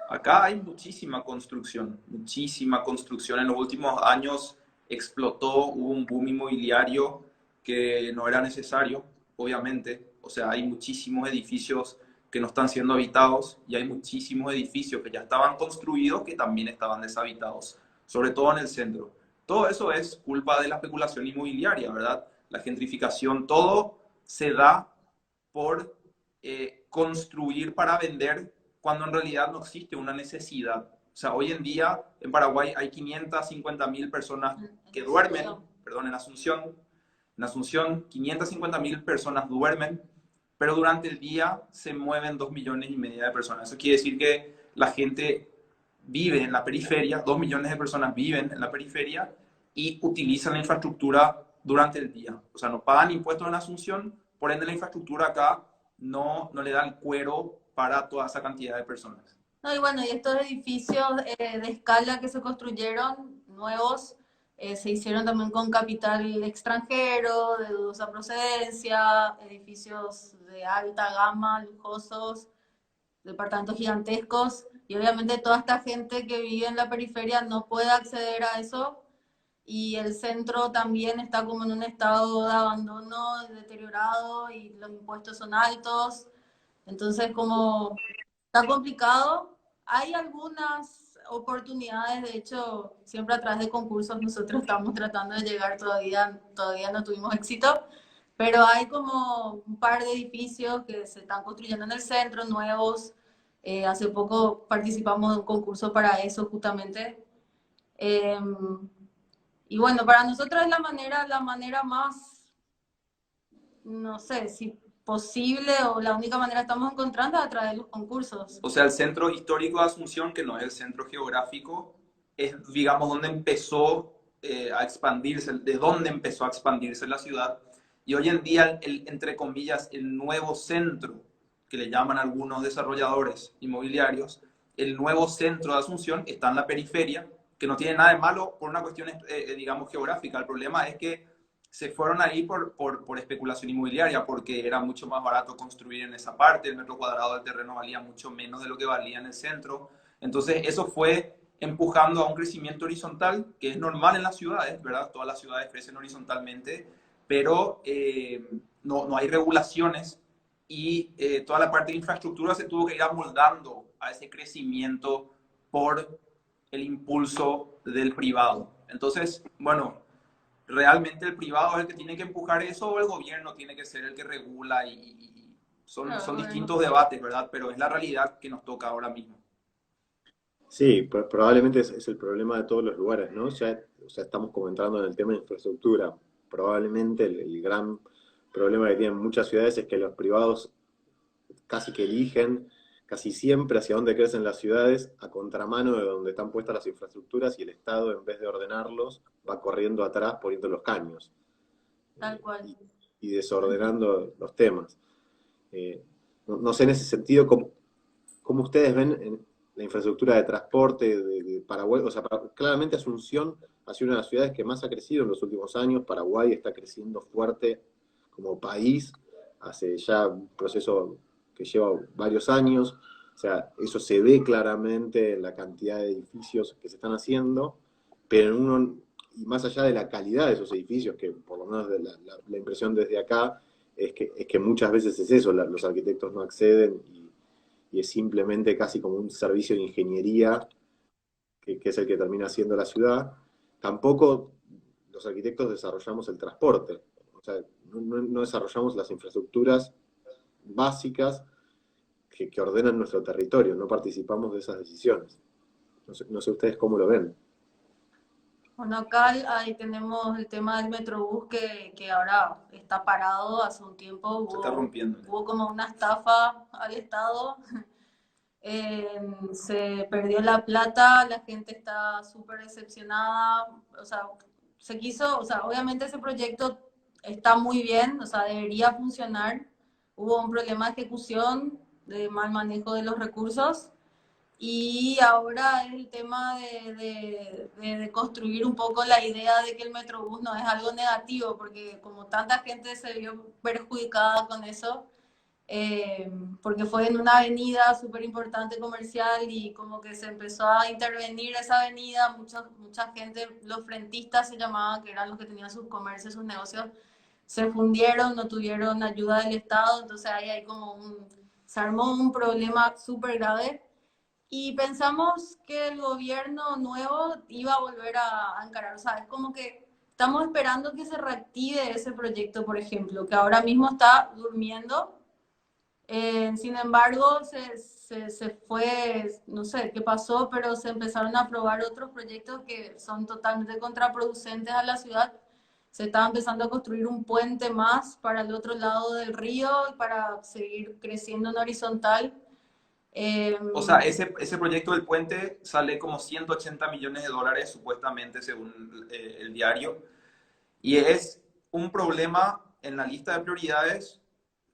[SPEAKER 3] Acá hay muchísima construcción, muchísima construcción. En los últimos años explotó, hubo un boom inmobiliario que no era necesario, obviamente. O sea, hay muchísimos edificios que no están siendo habitados y hay muchísimos edificios que ya estaban construidos que también estaban deshabitados, sobre todo en el centro. Todo eso es culpa de la especulación inmobiliaria, ¿verdad? La gentrificación, todo se da por construir para vender cuando en realidad no existe una necesidad. O sea, hoy en día en Paraguay hay 550.000 personas que duermen, perdón, en Asunción 550.000 personas duermen, pero durante el día se mueven 2,5 millones de personas. Eso quiere decir que la gente vive en la periferia, 2 millones de personas viven en la periferia y utilizan la infraestructura durante el día. O sea, no pagan impuestos en Asunción, por ende la infraestructura acá no le da el cuero para toda esa cantidad de personas.
[SPEAKER 1] No, y bueno, y estos edificios de escala que se construyeron, nuevos, se hicieron también con capital extranjero, de dudosa procedencia, edificios de alta gama, lujosos, departamentos gigantescos, y obviamente toda esta gente que vive en la periferia no puede acceder a eso, y el centro también está como en un estado de abandono, deteriorado, y los impuestos son altos, entonces como está complicado. Hay algunas oportunidades, de hecho, siempre a través de concursos nosotros estamos tratando de llegar, todavía no tuvimos éxito, pero hay como un par de edificios que se están construyendo en el centro, nuevos. Hace poco participamos de un concurso para eso justamente. Eh, y bueno, para nosotros es la manera más, no sé, si posible o la única manera que estamos encontrando es a través de los concursos.
[SPEAKER 3] O sea, el centro histórico de Asunción, que no es el centro geográfico, es, digamos, donde empezó a expandirse, de dónde empezó a expandirse la ciudad. Y hoy en día, entre comillas, el nuevo centro, que le llaman algunos desarrolladores inmobiliarios, el nuevo centro de Asunción está en la periferia, que no tiene nada de malo por una cuestión, digamos, geográfica. El problema es que se fueron ahí por especulación inmobiliaria, porque era mucho más barato construir en esa parte, el metro cuadrado del terreno valía mucho menos de lo que valía en el centro. Entonces eso fue empujando a un crecimiento horizontal, que es normal en las ciudades, ¿verdad? Todas las ciudades crecen horizontalmente, pero no hay regulaciones y toda la parte de infraestructura se tuvo que ir amoldando a ese crecimiento por el impulso del privado. Entonces, bueno, realmente el privado es el que tiene que empujar eso o el gobierno tiene que ser el que regula y son distintos debates, ¿verdad? Pero es la realidad que nos toca ahora mismo.
[SPEAKER 2] Sí, probablemente es el problema de todos los lugares, ¿no? Ya, o sea, estamos comentando en el tema de infraestructura. Probablemente el gran problema que tienen muchas ciudades es que los privados casi que eligen casi siempre hacia dónde crecen las ciudades a contramano de donde están puestas las infraestructuras y el Estado, en vez de ordenarlos, va corriendo atrás poniendo los caños
[SPEAKER 1] Tal cual.
[SPEAKER 2] y desordenando los temas. No sé en ese sentido cómo ustedes ven en la infraestructura de transporte de Paraguay. O sea, claramente Asunción ha sido una de las ciudades que más ha crecido en los últimos años. Paraguay está creciendo fuerte como país, hace ya un proceso que lleva varios años. O sea, eso se ve claramente en la cantidad de edificios que se están haciendo, pero y más allá de la calidad de esos edificios, que por lo menos la impresión desde acá es que muchas veces es eso, los arquitectos no acceden y es simplemente casi como un servicio de ingeniería que es el que termina haciendo la ciudad. Tampoco los arquitectos desarrollamos el transporte, o sea, no desarrollamos las infraestructuras básicas que ordenan nuestro territorio, no participamos de esas decisiones. No sé ustedes cómo lo ven.
[SPEAKER 1] Bueno, acá ahí tenemos el tema del Metrobús que ahora está parado hace un tiempo.
[SPEAKER 3] Se está rompiendo.
[SPEAKER 1] Hubo como una estafa al Estado. Se perdió la plata, la gente está súper decepcionada. O sea, o sea, obviamente ese proyecto está muy bien, o sea, debería funcionar. Hubo un problema de ejecución, de mal manejo de los recursos. Y ahora es el tema de construir un poco la idea de que el Metrobús no es algo negativo, porque como tanta gente se vio perjudicada con eso, porque fue en una avenida súper importante comercial y como que se empezó a intervenir esa avenida, mucha gente, los frentistas se llamaban, que eran los que tenían sus comercios, sus negocios, se fundieron, no tuvieron ayuda del Estado, entonces ahí hay como se armó un problema súper grave y pensamos que el gobierno nuevo iba a volver a encarar, o sea, es como que estamos esperando que se reactive ese proyecto, por ejemplo, que ahora mismo está durmiendo. Sin embargo, se fue, no sé qué pasó, pero se empezaron a aprobar otros proyectos que son totalmente contraproducentes a la ciudad. Se estaba empezando a construir un puente más para el otro lado del río y para seguir creciendo en horizontal. Eh,
[SPEAKER 3] O sea, ese proyecto del puente sale como 180 millones de dólares, supuestamente, según el diario. Y es un problema en la lista de prioridades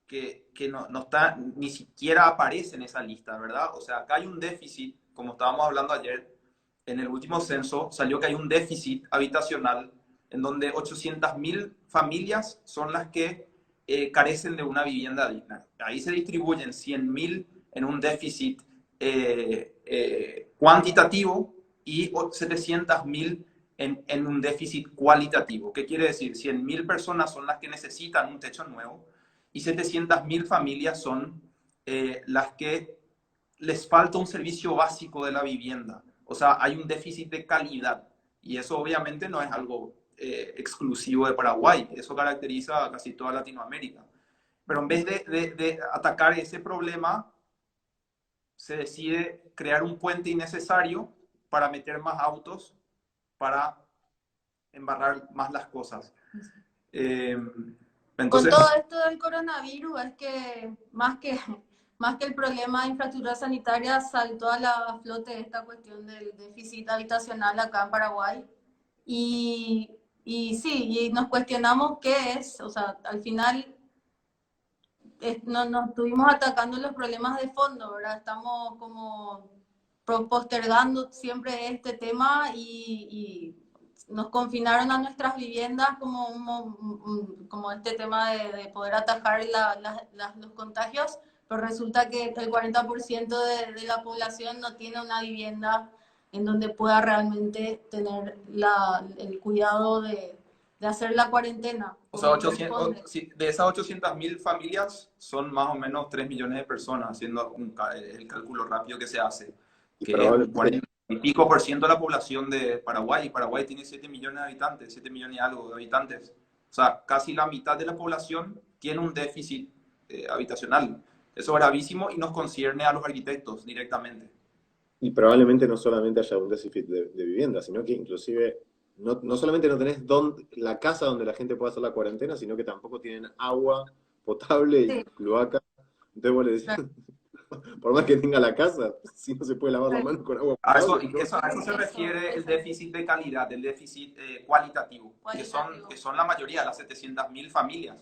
[SPEAKER 3] que no está, ni siquiera aparece en esa lista, ¿verdad? O sea, acá hay un déficit, como estábamos hablando ayer, en el último censo salió que hay un déficit habitacional en donde 800.000 familias son las que carecen de una vivienda digna. Ahí se distribuyen 100.000 en un déficit cuantitativo y 700.000 en un déficit cualitativo. ¿Qué quiere decir? 100.000 personas son las que necesitan un techo nuevo y 700.000 familias son las que les falta un servicio básico de la vivienda. O sea, hay un déficit de calidad y eso obviamente no es algo exclusivo de Paraguay, eso caracteriza a casi toda Latinoamérica. Pero en vez de atacar ese problema, se decide crear un puente innecesario para meter más autos, para embarrar más las cosas. Eh,
[SPEAKER 1] con
[SPEAKER 3] entonces,
[SPEAKER 1] todo esto del coronavirus es que más que el problema de infraestructura sanitaria saltó a la flote esta cuestión del déficit habitacional acá en Paraguay. Y sí, y nos cuestionamos qué es, o sea, al final nos estuvimos atacando los problemas de fondo, ¿verdad? Estamos como postergando siempre este tema y nos confinaron a nuestras viviendas como este tema de poder atajar los contagios, pero resulta que el 40% de la población no tiene una vivienda en donde pueda realmente tener el cuidado de hacer la cuarentena
[SPEAKER 3] o sea,
[SPEAKER 1] como corresponde.
[SPEAKER 3] de esas 800.000 familias son más o menos 3 millones de personas, haciendo el cálculo rápido que se hace,
[SPEAKER 2] Y
[SPEAKER 3] que es un
[SPEAKER 2] probablemente
[SPEAKER 3] 40 y pico por ciento de la población de Paraguay. Y Paraguay tiene 7 millones de habitantes, 7 millones y algo de habitantes. O sea, casi la mitad de la población tiene un déficit habitacional. Eso es gravísimo y nos concierne a los arquitectos directamente.
[SPEAKER 2] Y probablemente no solamente haya un déficit de vivienda, sino que inclusive no solamente no tenés la casa donde la gente pueda hacer la cuarentena, sino que tampoco tienen agua potable y
[SPEAKER 1] Sí,
[SPEAKER 2] cloaca. Entonces vos le decís,
[SPEAKER 1] claro.
[SPEAKER 2] por más que tenga la casa, si no se puede lavar la mano con agua potable, ¿no?
[SPEAKER 3] A eso se refiere el déficit de calidad, el déficit cualitativo,
[SPEAKER 1] Cualitativo.
[SPEAKER 3] que son la mayoría, las 700.000 familias.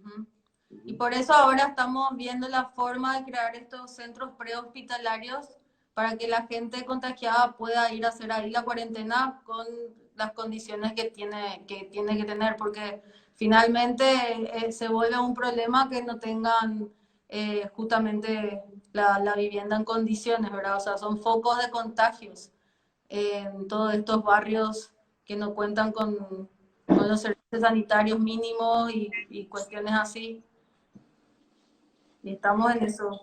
[SPEAKER 1] Ujú. Y
[SPEAKER 2] Ujú.
[SPEAKER 1] por eso ahora estamos viendo la forma de crear estos centros prehospitalarios para que la gente contagiada pueda ir a hacer ahí la cuarentena con las condiciones que tiene que tener, porque finalmente se vuelve un problema que no tengan justamente la vivienda en condiciones, ¿verdad? O sea, son focos de contagios en todos estos barrios que no cuentan con los servicios sanitarios mínimos y cuestiones así. Y estamos en eso.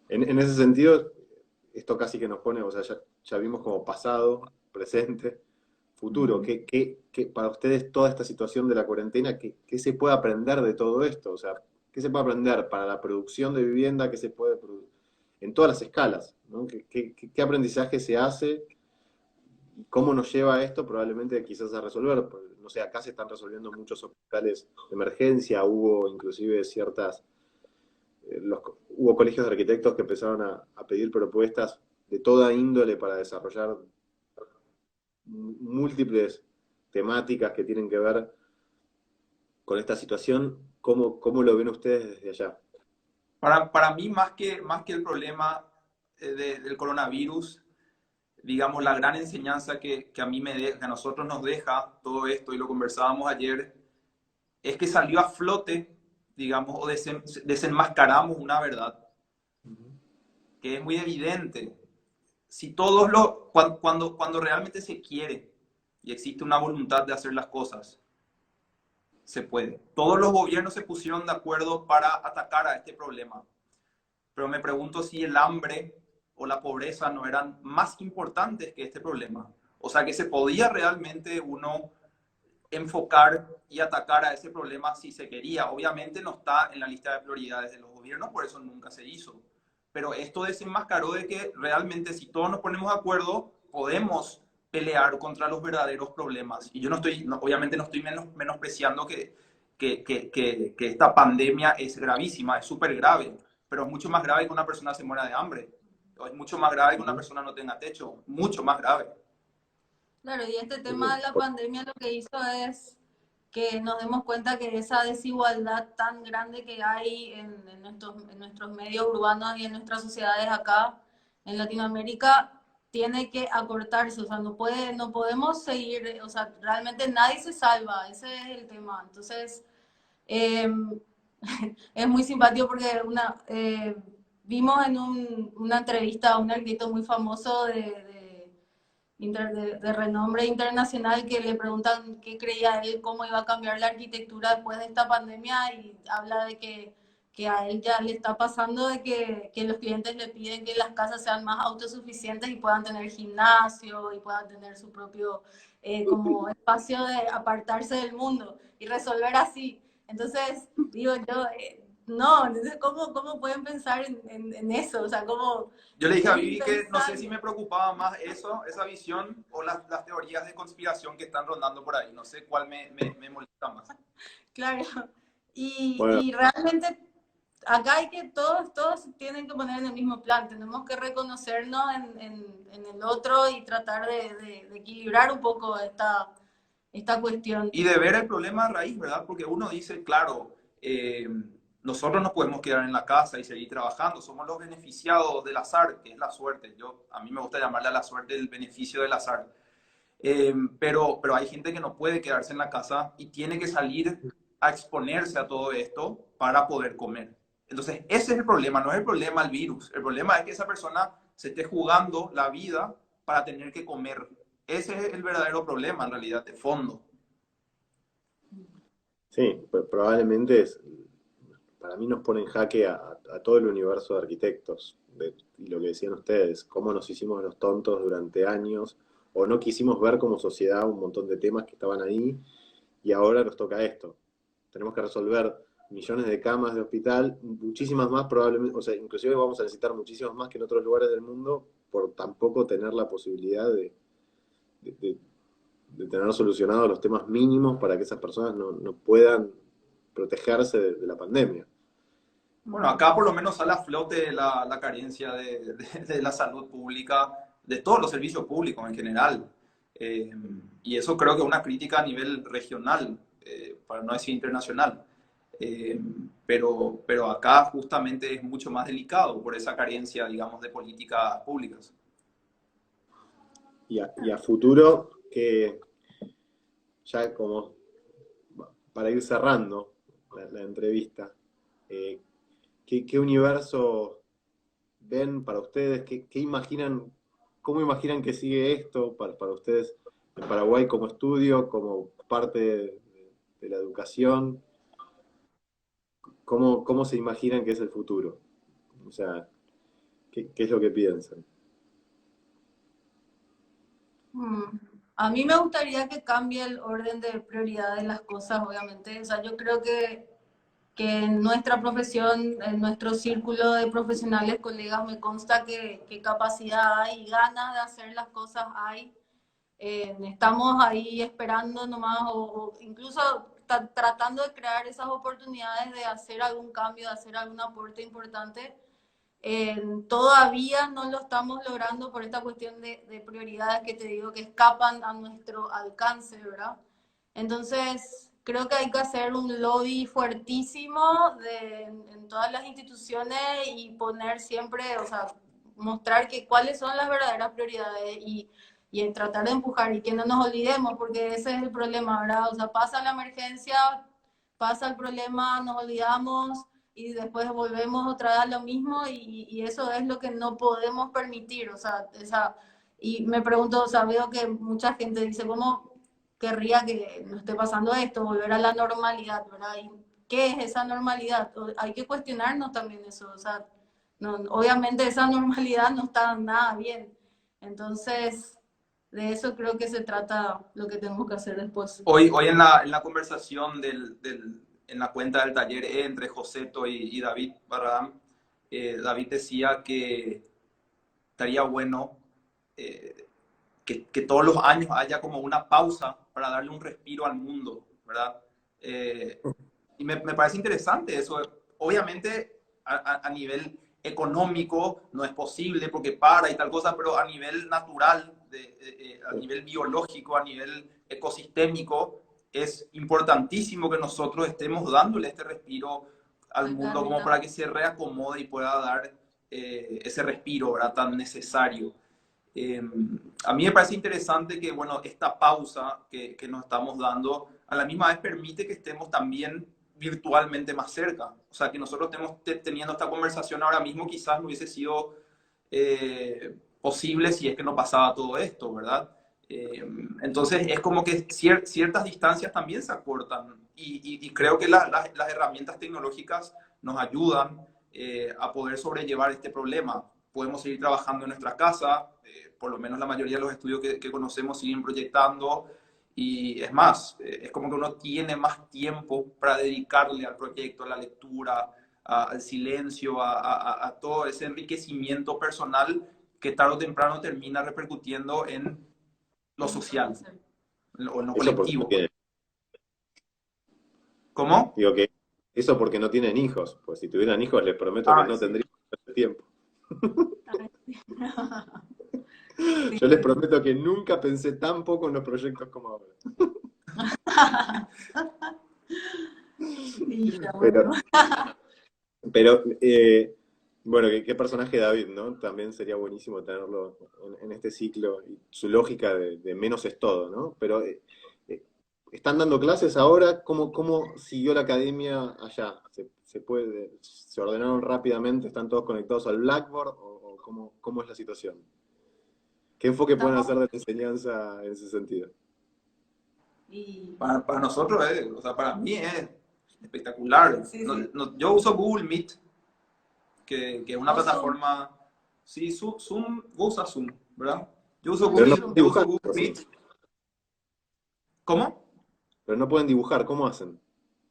[SPEAKER 2] En ese sentido, esto casi que nos pone, o sea, ya vimos como pasado, presente, futuro.
[SPEAKER 1] Ujú.
[SPEAKER 2] Para ustedes toda esta situación de la cuarentena, qué se puede aprender de todo esto? O sea, ¿qué se puede aprender para la producción de vivienda? ¿Qué se puede en todas las escalas? ¿No? ¿Qué aprendizaje se hace? ¿Y cómo nos lleva a esto? Probablemente quizás a resolver. No sé, acá se están resolviendo muchos hospitales de emergencia, hubo inclusive hubo colegios de arquitectos que empezaron a pedir propuestas de toda índole para desarrollar múltiples temáticas que tienen que ver con esta situación. ¿Cómo lo ven ustedes desde allá?
[SPEAKER 3] Para mí, más que el problema, del coronavirus, digamos, la gran enseñanza que que a nosotros nos deja todo esto, y lo conversábamos ayer, es que salió a flote, digamos, o desenmascaramos una verdad que es muy evidente. Si todos cuando realmente se quiere y existe una voluntad de hacer las cosas, se puede. Todos los gobiernos se pusieron de acuerdo para atacar a este problema. Pero me pregunto si el hambre o la pobreza no eran más importantes que este problema. O sea, que se podía realmente uno enfocar y atacar a ese problema si se quería. Obviamente no está en la lista de prioridades de los gobiernos, por eso nunca se hizo. Pero esto desenmascaró de que realmente si todos nos ponemos de acuerdo, podemos pelear contra los verdaderos problemas. Y yo obviamente no estoy menospreciando que esta pandemia es gravísima, es súper grave, pero es mucho más grave que una persona se muera de hambre. O es mucho más grave que una persona no tenga techo, mucho más grave.
[SPEAKER 1] Claro, y este tema de la pandemia lo que hizo es que nos demos cuenta que esa desigualdad tan grande que hay en nuestros medios urbanos y en nuestras sociedades acá en Latinoamérica tiene que acortarse, o sea, no podemos seguir, o sea, realmente nadie se salva, ese es el tema. Entonces, eh, es muy simpático porque vimos en una entrevista a un arquitecto muy famoso de renombre internacional que le preguntan qué creía él, cómo iba a cambiar la arquitectura después de esta pandemia, y habla de que a él ya le está pasando de que los clientes le piden que las casas sean más autosuficientes y puedan tener gimnasio y puedan tener su propio como espacio de apartarse del mundo y resolver así. Entonces, digo yo, no, entonces, ¿cómo pueden pensar en eso? O sea, ¿cómo?
[SPEAKER 3] Yo le dije a
[SPEAKER 1] Es
[SPEAKER 3] Vivi que no sé si
[SPEAKER 1] impensable.
[SPEAKER 3] me preocupaba más eso, esa visión, o las teorías de conspiración que están rondando por ahí. No sé cuál me molesta más.
[SPEAKER 1] Claro, y,
[SPEAKER 2] Bueno,
[SPEAKER 1] y realmente acá hay que todos tienen que poner en el mismo plan, tenemos que reconocernos en el otro y tratar de equilibrar un poco esta cuestión.
[SPEAKER 3] Y de ver el problema a raíz, ¿verdad? Porque uno dice, claro, nosotros no podemos quedar en la casa y seguir trabajando, somos los beneficiados del azar, que es la suerte. A mí me gusta llamarle a la suerte el beneficio del azar. Pero hay gente que no puede quedarse en la casa y tiene que salir a exponerse a todo esto para poder comer. Entonces, ese es el problema, no es el problema el virus. El problema es que esa persona se esté jugando la vida para tener que comer. Ese es el verdadero problema, en realidad, de fondo.
[SPEAKER 2] sí, probablemente para mí nos pone en jaque a todo el universo de arquitectos, y lo que decían ustedes, cómo nos hicimos los tontos durante años, o no quisimos ver como sociedad un montón de temas que estaban ahí, y ahora nos toca esto. Tenemos que resolver millones de camas de hospital, muchísimas más probablemente, o sea, inclusive vamos a necesitar muchísimas más que en otros lugares del mundo, por tampoco tener la posibilidad de- de- de tener solucionados los temas mínimos para que esas personas no puedan protegerse de la pandemia.
[SPEAKER 3] Bueno, acá por lo menos sale a flote la carencia de la salud pública, de todos los servicios públicos en general. Eh, y eso creo que es una crítica a nivel regional, para no decir internacional. Eh, pero acá justamente es mucho más delicado por esa carencia, digamos, de políticas públicas.
[SPEAKER 2] Y a futuro, que ya como para ir cerrando la entrevista, eh, ¿qué universo ven para ustedes? ¿Qué imaginan, cómo imaginan que sigue esto para ustedes en Paraguay como estudio, como parte de la educación? ¿Cómo se imaginan que es el futuro? O sea, ¿qué es lo que piensan?
[SPEAKER 1] Mm. A mí me gustaría que cambie el orden de prioridad de las cosas, obviamente. O sea, yo creo que en nuestra profesión, en nuestro círculo de profesionales, colegas, me consta que capacidad hay y ganas de hacer las cosas hay. Estamos ahí esperando nomás o incluso tratando de crear esas oportunidades de hacer algún cambio, de hacer algún aporte importante. Todavía no lo estamos logrando por esta cuestión de prioridades que te digo que escapan a nuestro alcance, ¿verdad? Entonces, creo que hay que hacer un lobby fuertísimo en todas las instituciones y poner siempre, o sea, mostrar que cuáles son las verdaderas prioridades y en tratar de empujar y que no nos olvidemos, porque ese es el problema, ¿verdad? O sea, pasa la emergencia, pasa el problema, nos olvidamos y después volvemos otra vez a lo mismo y eso es lo que no podemos permitir, o sea, y me pregunto, o sea, veo que mucha gente dice, ¿cómo querría que no esté pasando esto, volver a la normalidad, ¿verdad? ¿Y qué es esa normalidad? Hay que cuestionarnos también eso, o sea, no, obviamente esa normalidad no está nada bien, entonces de eso creo que se trata lo que tenemos que hacer después.
[SPEAKER 3] Hoy en la conversación en la cuenta del taller entre Joseto y David Barradam, David decía que estaría bueno que todos los años haya como una pausa para darle un respiro al mundo, ¿verdad? Y me parece interesante eso. Obviamente a nivel económico no es posible porque para y tal cosa, pero a nivel natural, a nivel biológico, a nivel ecosistémico, es importantísimo que nosotros estemos dándole este respiro al mundo como para que se reacomode y pueda dar ese respiro, ¿verdad? Tan necesario. A mí me parece interesante que, bueno, esta pausa que nos estamos dando a la misma vez permite que estemos también virtualmente más cerca. O sea, que nosotros estemos teniendo esta conversación ahora mismo quizás no hubiese sido posible si es que no pasaba todo esto, ¿verdad? Entonces es como que ciertas distancias también se acortan y creo que las herramientas tecnológicas nos ayudan a poder sobrellevar este problema. Podemos seguir trabajando en nuestra casa, por lo menos la mayoría de los estudios que conocemos siguen proyectando y es más, es como que uno tiene más tiempo para dedicarle al proyecto, a la lectura, al silencio, a todo ese enriquecimiento personal que tarde o temprano termina repercutiendo en lo social o en lo
[SPEAKER 2] Eso porque no
[SPEAKER 3] colectivo.
[SPEAKER 2] tienen,
[SPEAKER 3] ¿Cómo?
[SPEAKER 2] digo que eso porque no tienen hijos, pues si tuvieran hijos les prometo que no
[SPEAKER 3] Sí.
[SPEAKER 2] tendrían ese tiempo.
[SPEAKER 1] Sí.
[SPEAKER 2] Yo les prometo que nunca pensé tan poco en los proyectos como ahora.
[SPEAKER 1] Y ya,
[SPEAKER 2] Pero,
[SPEAKER 1] bueno.
[SPEAKER 2] pero bueno, qué personaje David, ¿no? También sería buenísimo tenerlo en este ciclo. Y su lógica de menos es todo, ¿no? Pero ¿están dando clases ahora? ¿Cómo siguió la academia allá? ¿Se ordenaron rápidamente? ¿Están todos conectados al Blackboard? ¿O cómo es la situación? ¿Qué enfoque pueden hacer
[SPEAKER 1] Estamos,
[SPEAKER 2] de la enseñanza en ese sentido?
[SPEAKER 1] y,
[SPEAKER 3] Para nosotros, o sea, para mí es espectacular.
[SPEAKER 1] sí, sí.
[SPEAKER 3] Yo uso Google Meet, que es una
[SPEAKER 1] O Zoom,
[SPEAKER 3] plataforma, sí, Zoom, vos usas Zoom, ¿verdad? Yo uso
[SPEAKER 2] Pero
[SPEAKER 1] uso
[SPEAKER 2] no
[SPEAKER 3] Google,
[SPEAKER 2] pueden
[SPEAKER 1] Zoom.
[SPEAKER 3] yo uso
[SPEAKER 2] dibujar,
[SPEAKER 3] Google
[SPEAKER 2] por
[SPEAKER 3] Meet.
[SPEAKER 2] Zoom.
[SPEAKER 3] ¿Cómo?
[SPEAKER 2] Pero no pueden dibujar, ¿cómo hacen?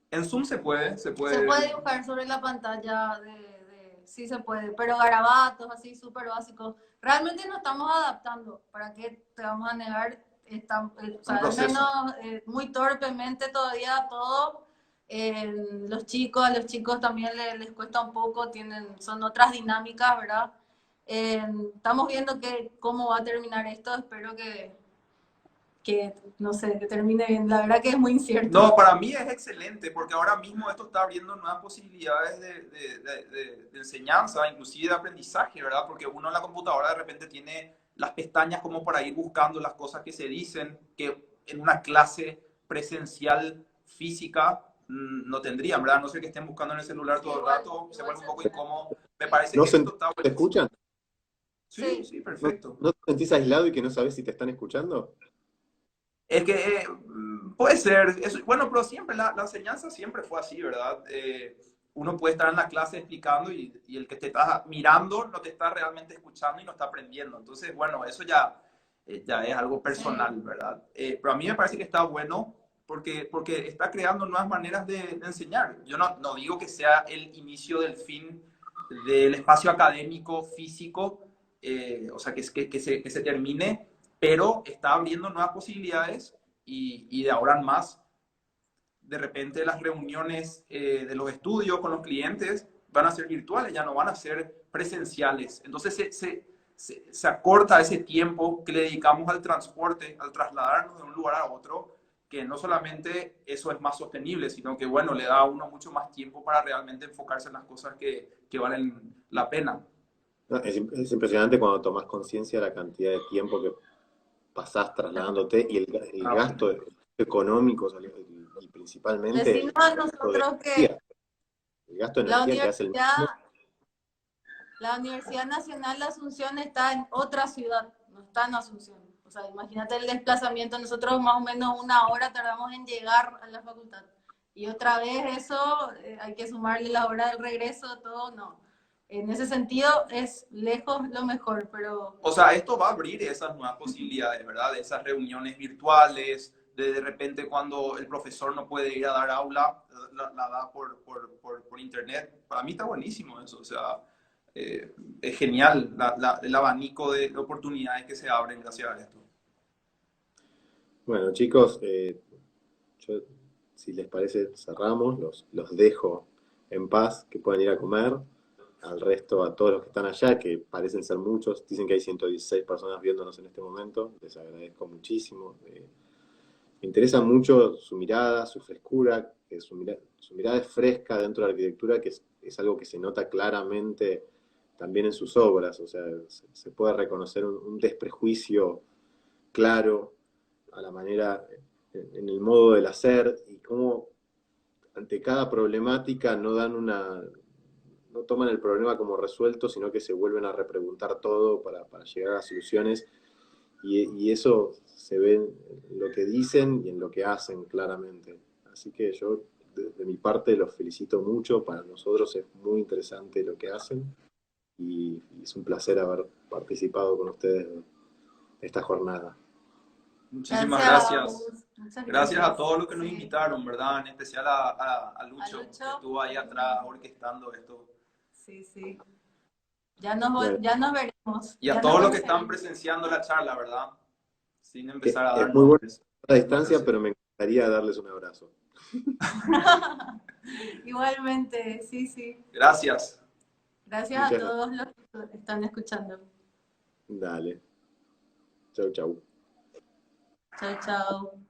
[SPEAKER 3] En Zoom se puede,
[SPEAKER 1] Se puede dibujar sobre la pantalla sí se puede, pero garabatos así súper básicos. Realmente nos estamos adaptando, ¿para qué te vamos a negar? O
[SPEAKER 3] un
[SPEAKER 1] sea, al
[SPEAKER 3] proceso.
[SPEAKER 1] menos muy torpemente todavía todo. A los chicos también les cuesta un poco, son otras dinámicas, ¿verdad? Estamos viendo cómo va a terminar esto, espero no sé, que termine bien. La verdad que es muy incierto.
[SPEAKER 3] No, para mí es excelente porque ahora mismo esto está abriendo nuevas posibilidades de enseñanza, inclusive de aprendizaje, ¿verdad? Porque uno en la computadora de repente tiene las pestañas como para ir buscando las cosas que se dicen, que en una clase presencial física no tendrían, ¿verdad? No sé que estén buscando en el celular todo el rato, se vuelve un poco incómodo. Me parece
[SPEAKER 2] ¿No
[SPEAKER 3] que
[SPEAKER 2] se
[SPEAKER 3] esto está
[SPEAKER 2] te
[SPEAKER 3] buenísimo.
[SPEAKER 2] escuchan?
[SPEAKER 3] Sí,
[SPEAKER 1] Sí.
[SPEAKER 3] sí,
[SPEAKER 2] ¿No,
[SPEAKER 3] perfecto.
[SPEAKER 2] no te sentís aislado y que no sabes si te están escuchando?
[SPEAKER 3] Es que puede ser, bueno, pero siempre la enseñanza siempre fue así, ¿verdad? Uno puede estar en la clase explicando y el que te está mirando no te está realmente escuchando y no está aprendiendo. Entonces, bueno, eso ya es algo personal,
[SPEAKER 1] Sí.
[SPEAKER 3] ¿verdad? Pero a mí me parece que está bueno porque está creando nuevas maneras de enseñar. Yo no digo que sea el inicio del fin del espacio académico físico, o sea, que se termine, pero está abriendo nuevas posibilidades y de ahora en más, de repente las reuniones de los estudios con los clientes van a ser virtuales, ya no van a ser presenciales. Entonces se acorta ese tiempo que le dedicamos al transporte, al trasladarnos de un lugar a otro, que no solamente eso es más sostenible, sino que, bueno, le da a uno mucho más tiempo para realmente enfocarse en las cosas que valen la pena.
[SPEAKER 2] No, es impresionante cuando tomás conciencia de la cantidad de tiempo que pasás trasladándote y el
[SPEAKER 3] Ah, bueno.
[SPEAKER 2] gasto económico, o sea, y
[SPEAKER 1] Le
[SPEAKER 2] principalmente
[SPEAKER 1] decimos
[SPEAKER 2] el
[SPEAKER 1] a
[SPEAKER 2] gasto de
[SPEAKER 1] nosotros que
[SPEAKER 2] energía. El gasto de
[SPEAKER 1] la
[SPEAKER 2] energía que hace el
[SPEAKER 1] universidad,
[SPEAKER 2] mismo.
[SPEAKER 1] la Universidad Nacional de Asunción está en otra ciudad, no está en Asunción. O sea, imagínate el desplazamiento, nosotros más o menos 1 hora tardamos en llegar a la facultad. Y otra vez eso, hay que sumarle la hora del regreso, todo, no. En ese sentido es lejos lo mejor, pero
[SPEAKER 3] O sea, esto va a abrir esas nuevas posibilidades, ¿verdad? De esas reuniones virtuales, de repente cuando el profesor no puede ir a dar aula, la da por internet. Para mí está buenísimo eso, o sea, es genial el abanico de oportunidades que se abren gracias a esto.
[SPEAKER 2] Bueno, chicos, yo, si les parece, cerramos, los dejo en paz, que puedan ir a comer. Al resto, a todos los que están allá, que parecen ser muchos, dicen que hay 116 personas viéndonos en este momento, les agradezco muchísimo. Me interesa mucho su mirada, su frescura, que su mirada es fresca dentro de la arquitectura, que es algo que se nota claramente también en sus obras, o sea, se puede reconocer un desprejuicio claro a la manera, en el modo del hacer, y cómo ante cada problemática no toman el problema como resuelto, sino que se vuelven a repreguntar todo para llegar a soluciones, y eso se ve en lo que dicen y en lo que hacen claramente. Así que yo, de mi parte, los felicito mucho, para nosotros es muy interesante lo que hacen, y es un placer haber participado con ustedes de esta jornada.
[SPEAKER 3] Muchísimas
[SPEAKER 1] gracias a
[SPEAKER 3] gracias.
[SPEAKER 1] vos, muchas
[SPEAKER 3] Gracias a
[SPEAKER 1] gracias.
[SPEAKER 3] todos los que nos
[SPEAKER 1] Sí,
[SPEAKER 3] invitaron, ¿verdad? En especial a
[SPEAKER 1] a
[SPEAKER 3] Lucho, que
[SPEAKER 1] Lucho,
[SPEAKER 3] estuvo ahí atrás orquestando esto.
[SPEAKER 1] sí, sí.
[SPEAKER 2] Bueno,
[SPEAKER 1] Ya nos veremos,
[SPEAKER 3] Y a
[SPEAKER 1] ya nos
[SPEAKER 3] todos los que están
[SPEAKER 1] conoceremos.
[SPEAKER 3] presenciando la charla, ¿verdad? Sin empezar a dar
[SPEAKER 2] es muy bueno
[SPEAKER 3] nombres.
[SPEAKER 2] a la
[SPEAKER 3] No sé
[SPEAKER 2] distancia,
[SPEAKER 3] si.
[SPEAKER 2] pero me encantaría darles un abrazo.
[SPEAKER 1] Igualmente, sí, sí.
[SPEAKER 3] Gracias.
[SPEAKER 1] Gracias a
[SPEAKER 2] Muchas gracias.
[SPEAKER 1] todos los que están escuchando.
[SPEAKER 2] Dale. Chau, chau.
[SPEAKER 1] Chao, chao.